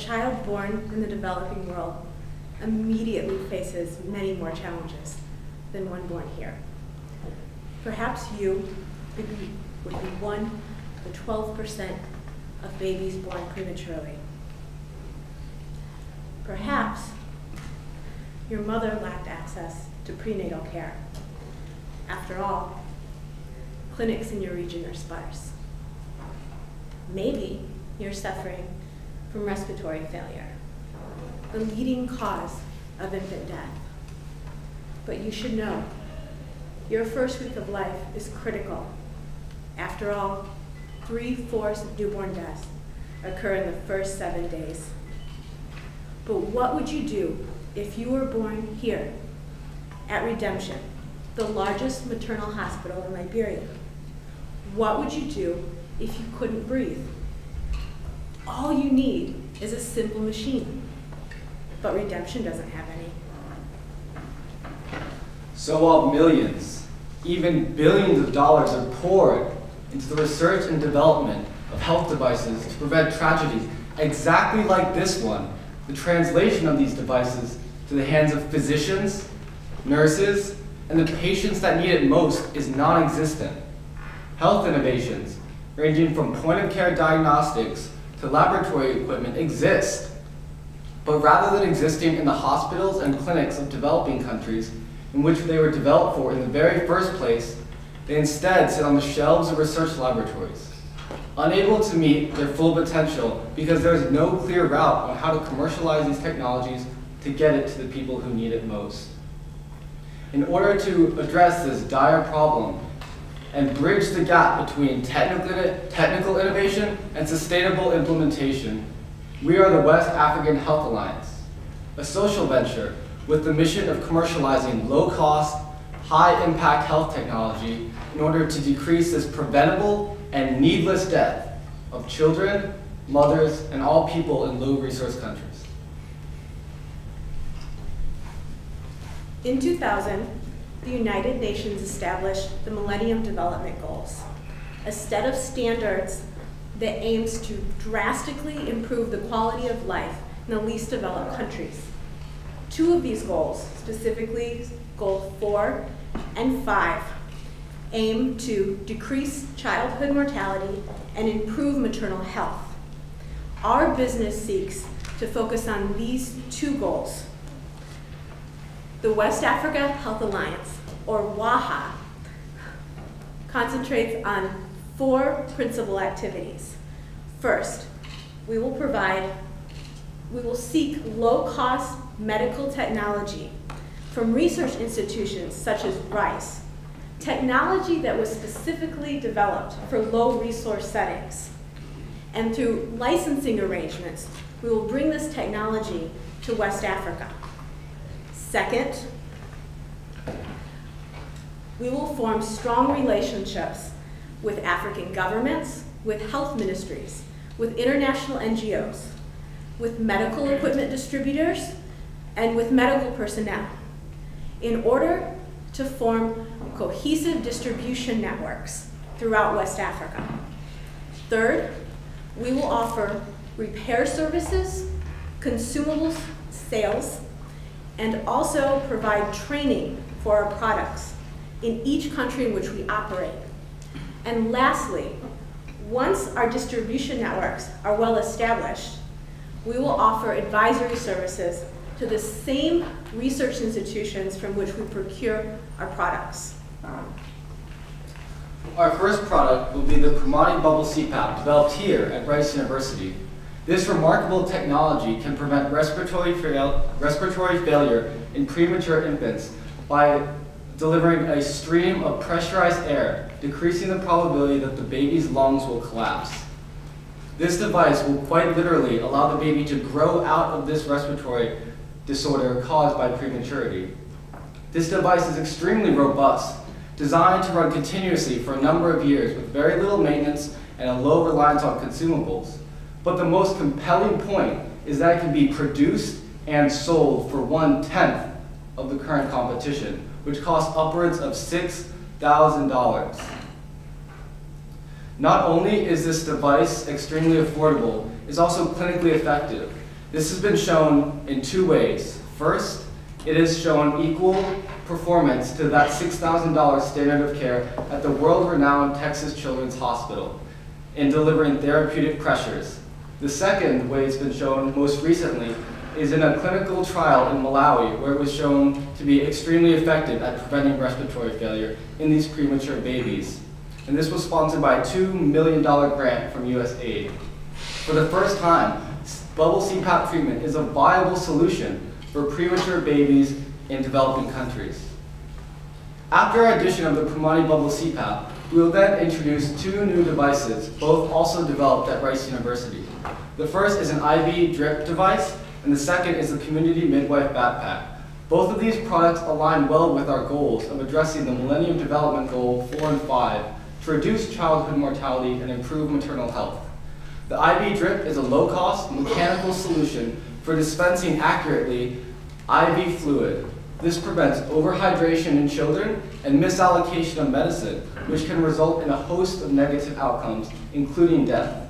child born in the developing world immediately faces many more challenges than one born here. Perhaps you would be one of the 12% of babies born prematurely. Perhaps your mother lacked access to prenatal care. After all, clinics in your region are sparse. Maybe you're suffering from respiratory failure, the leading cause of infant death. But you should know, your first week of life is critical. After all, 3/4 of newborn deaths occur in the first 7 days. But what would you do if you were born here at Redemption, the largest maternal hospital in Liberia? What would you do if you couldn't breathe? All you need is a simple machine, but Redemption doesn't have any. So while millions, even billions of dollars are poured into the research and development of health devices to prevent tragedies exactly like this one, the translation of these devices to the hands of physicians, nurses, and the patients that need it most is non-existent. Health innovations, ranging from point-of-care diagnostics to laboratory equipment, exist. But rather than existing in the hospitals and clinics of developing countries in which they were developed for in the very first place, they instead sit on the shelves of research laboratories, unable to meet their full potential because there is no clear route on how to commercialize these technologies to get it to the people who need it most. In order to address this dire problem and bridge the gap between technical innovation and sustainable implementation, we are the West African Health Alliance, a social venture with the mission of commercializing low-cost, high-impact health technology in order to decrease this preventable and needless death of children, mothers, and all people in low-resource countries. In 2000, the United Nations established the Millennium Development Goals, a set of standards that aims to drastically improve the quality of life in the least developed countries. 2 of these goals, specifically Goal 4 and 5, aim to decrease childhood mortality and improve maternal health. Our business seeks to focus on these 2 goals. The West Africa Health Alliance, or WAHA, concentrates on 4 principal activities. First, we will seek low-cost medical technology from research institutions such as Rice, technology that was specifically developed for low-resource settings. And through licensing arrangements, we will bring this technology to West Africa. Second, we will form strong relationships with African governments, with health ministries, with international NGOs, with medical equipment distributors, and with medical personnel in order to form cohesive distribution networks throughout West Africa. Third, we will offer repair services, consumables sales, and also provide training for our products in each country in which we operate. And lastly, once our distribution networks are well established, we will offer advisory services to the same research institutions from which we procure our products. Our first product will be the Commercialize bubble CPAP developed here at Rice University. This remarkable technology can prevent respiratory failure in premature infants by delivering a stream of pressurized air, decreasing the probability that the baby's lungs will collapse. This device will quite literally allow the baby to grow out of this respiratory disorder caused by prematurity. This device is extremely robust, designed to run continuously for a number of years with very little maintenance and a low reliance on consumables. But the most compelling point is that it can be produced and sold for 1/10 of the current competition, which costs upwards of $6,000. Not only is this device extremely affordable, it's also clinically effective. This has been shown in two ways. First, it has shown equal performance to that $6,000 standard of care at the world-renowned Texas Children's Hospital in delivering therapeutic pressures. The second way it's been shown most recently is in a clinical trial in Malawi, where it was shown to be extremely effective at preventing respiratory failure in these premature babies. And this was sponsored by a $2 million grant from USAID. For the first time, bubble CPAP treatment is a viable solution for premature babies in developing countries. After our addition of the Primani bubble CPAP, we will then introduce two new devices, both also developed at Rice University. The first is an IV drip device, and the second is the Community Midwife Backpack. Both of these products align well with our goals of addressing the Millennium Development Goal 4 and 5 to reduce childhood mortality and improve maternal health. The IV drip is a low-cost mechanical solution for dispensing accurately IV fluid. This prevents overhydration in children and misallocation of medicine, which can result in a host of negative outcomes, including death.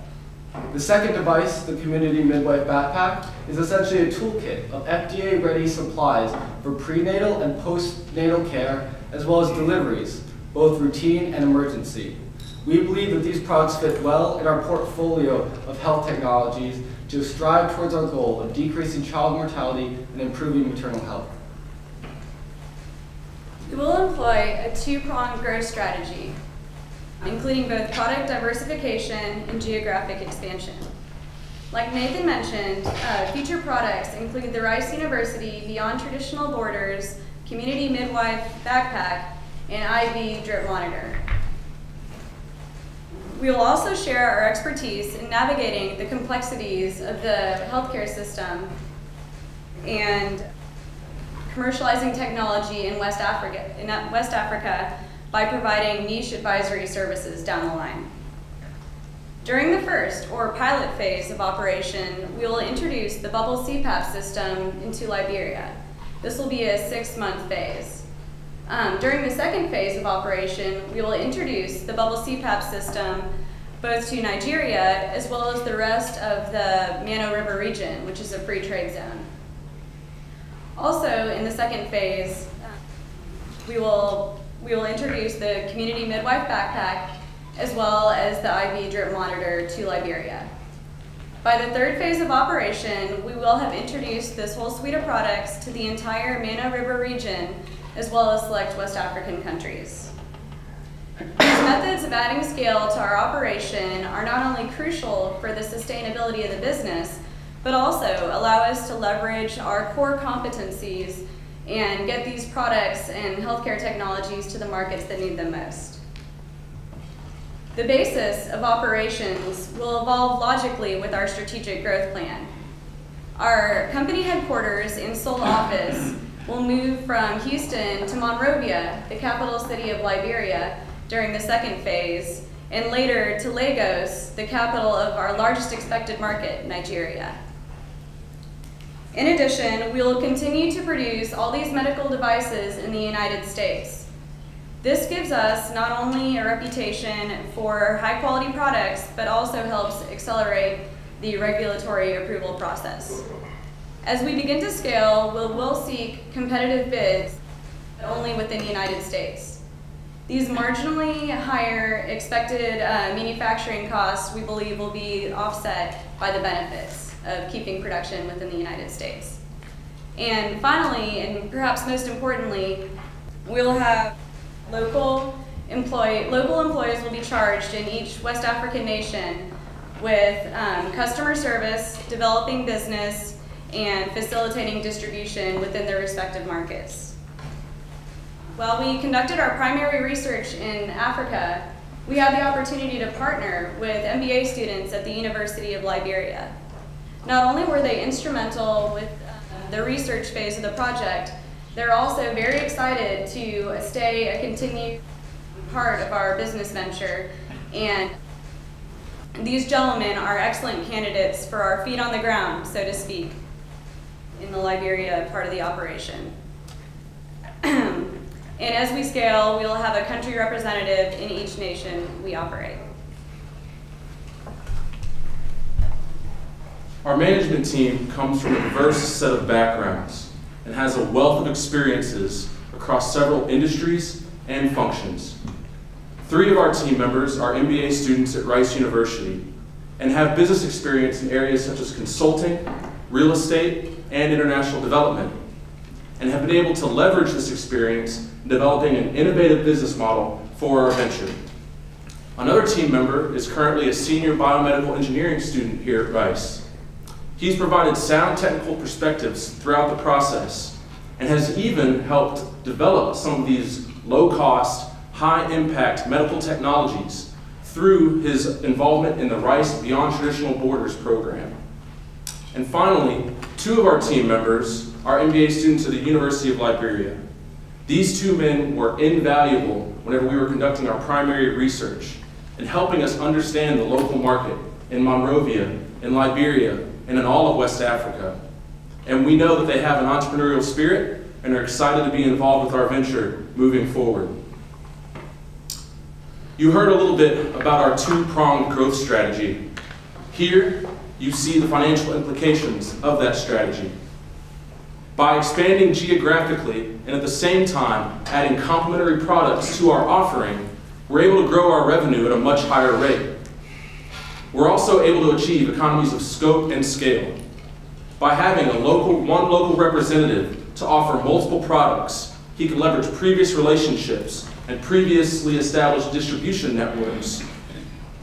The second device, the Community Midwife Backpack, is essentially a toolkit of FDA-ready supplies for prenatal and postnatal care, as well as deliveries, both routine and emergency. We believe that these products fit well in our portfolio of health technologies to strive towards our goal of decreasing child mortality and improving maternal health. We will employ a two-pronged growth strategy, including both product diversification and geographic expansion. Like Nathan mentioned, future products include the Rice University Beyond Traditional Borders Community Midwife Backpack and IV Drip Monitor. We will also share our expertise in navigating the complexities of the healthcare system and commercializing technology in West Africa by providing niche advisory services down the line. During the first, or pilot phase of operation, we will introduce the bubble CPAP system into Liberia. This will be a 6-month phase. During the second phase of operation, we will introduce the bubble CPAP system both to Nigeria as well as the rest of the Mano River region, which is a free trade zone. Also, in the second phase, we will introduce the Community Midwife Backpack as well as the IV Drip Monitor to Liberia. By the third phase of operation, we will have introduced this whole suite of products to the entire Mano River region as well as select West African countries. These methods of adding scale to our operation are not only crucial for the sustainability of the business, but also allow us to leverage our core competencies and get these products and healthcare technologies to the markets that need them most. The basis of operations will evolve logically with our strategic growth plan. Our company headquarters and sole office will move from Houston to Monrovia, the capital city of Liberia, during the second phase, and later to Lagos, the capital of our largest expected market, Nigeria. In addition, we will continue to produce all these medical devices in the United States. This gives us not only a reputation for high-quality products, but also helps accelerate the regulatory approval process. As we begin to scale, we'll seek competitive bids, but only within the United States. These marginally higher expected manufacturing costs, we believe, will be offset by the benefits of keeping production within the United States. And finally, and perhaps most importantly, we'll have local employees will be charged in each West African nation with customer service, developing business, and facilitating distribution within their respective markets. While we conducted our primary research in Africa, we had the opportunity to partner with MBA students at the University of Liberia. Not only were they instrumental with the research phase of the project, they're also very excited to stay a continued part of our business venture, and these gentlemen are excellent candidates for our feet on the ground, so to speak, in the Liberia part of the operation. And as we scale, we'll have a country representative in each nation we operate. Our management team comes from a diverse set of backgrounds and has a wealth of experiences across several industries and functions. 3 of our team members are MBA students at Rice University and have business experience in areas such as consulting, real estate, and international development, and have been able to leverage this experience in developing an innovative business model for our venture. Another team member is currently a senior biomedical engineering student here at Rice. He's provided sound technical perspectives throughout the process and has even helped develop some of these low-cost, high-impact medical technologies through his involvement in the Rice Beyond Traditional Borders program. And finally, 2 of our team members are MBA students at the University of Liberia. These 2 men were invaluable whenever we were conducting our primary research and helping us understand the local market in Monrovia, in Liberia, and in all of West Africa. And we know that they have an entrepreneurial spirit and are excited to be involved with our venture moving forward. You heard a little bit about our 2-pronged growth strategy. Here, you see the financial implications of that strategy. By expanding geographically and at the same time adding complementary products to our offering, we're able to grow our revenue at a much higher rate. We're also able to achieve economies of scope and scale. By having one local representative to offer multiple products, he can leverage previous relationships and previously established distribution networks,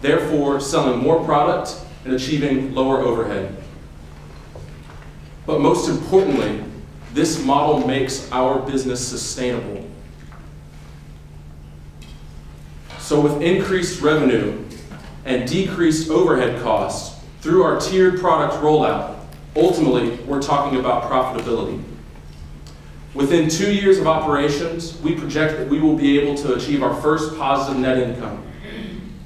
therefore selling more product and achieving lower overhead. But most importantly, this model makes our business sustainable. So with increased revenue and decreased overhead costs through our tiered product rollout, ultimately, we're talking about profitability. Within 2 years of operations, we project that we will be able to achieve our first positive net income.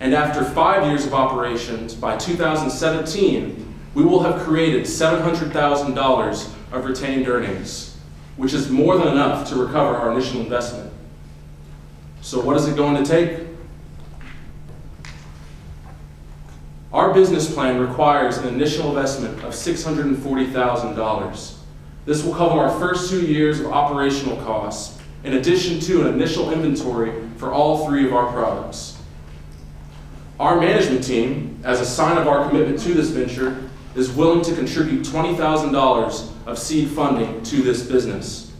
And after 5 years of operations, by 2017, we will have created $700,000 of retained earnings, which is more than enough to recover our initial investment. So what is it going to take? Our business plan requires an initial investment of $640,000. This will cover our first 2 years of operational costs, in addition to an initial inventory for all 3 of our products. Our management team, as a sign of our commitment to this venture, is willing to contribute $20,000 of seed funding to this business,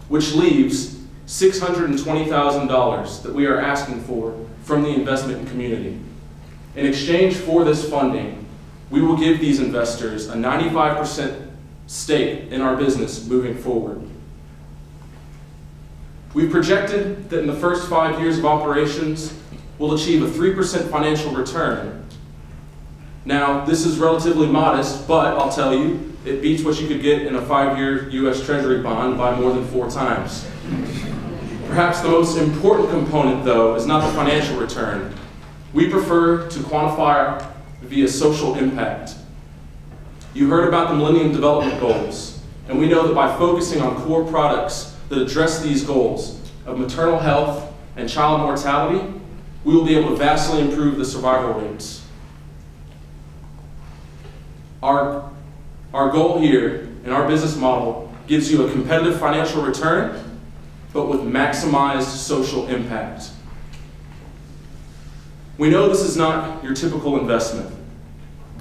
which leaves $620,000 that we are asking for from the investment community. In exchange for this funding, we will give these investors a 95% stake in our business moving forward. We've projected that in the first 5 years of operations, we'll achieve a 3% financial return. Now, this is relatively modest, but I'll tell you, it beats what you could get in a 5-year US Treasury bond by more than 4 times. Perhaps the most important component, though, is not the financial return. We prefer to quantify via social impact. You heard about the Millennium Development Goals, and we know that by focusing on core products that address these goals of maternal health and child mortality, we will be able to vastly improve the survival rates. Our goal here in our business model gives you a competitive financial return, but with maximized social impact. We know this is not your typical investment,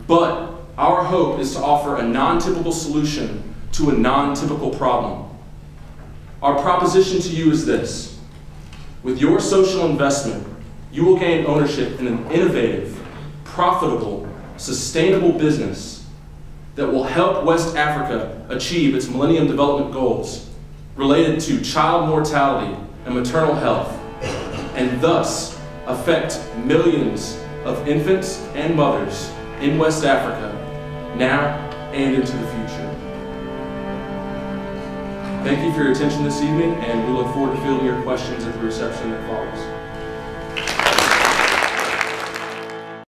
but our hope is to offer a non-typical solution to a non-typical problem. Our proposition to you is this: with your social investment, you will gain ownership in an innovative, profitable, sustainable business that will help West Africa achieve its Millennium Development Goals related to child mortality and maternal health, and thus affect millions of infants and mothers in West Africa now and into the future. Thank you for your attention this evening, and we look forward to fielding your questions at the reception that follows.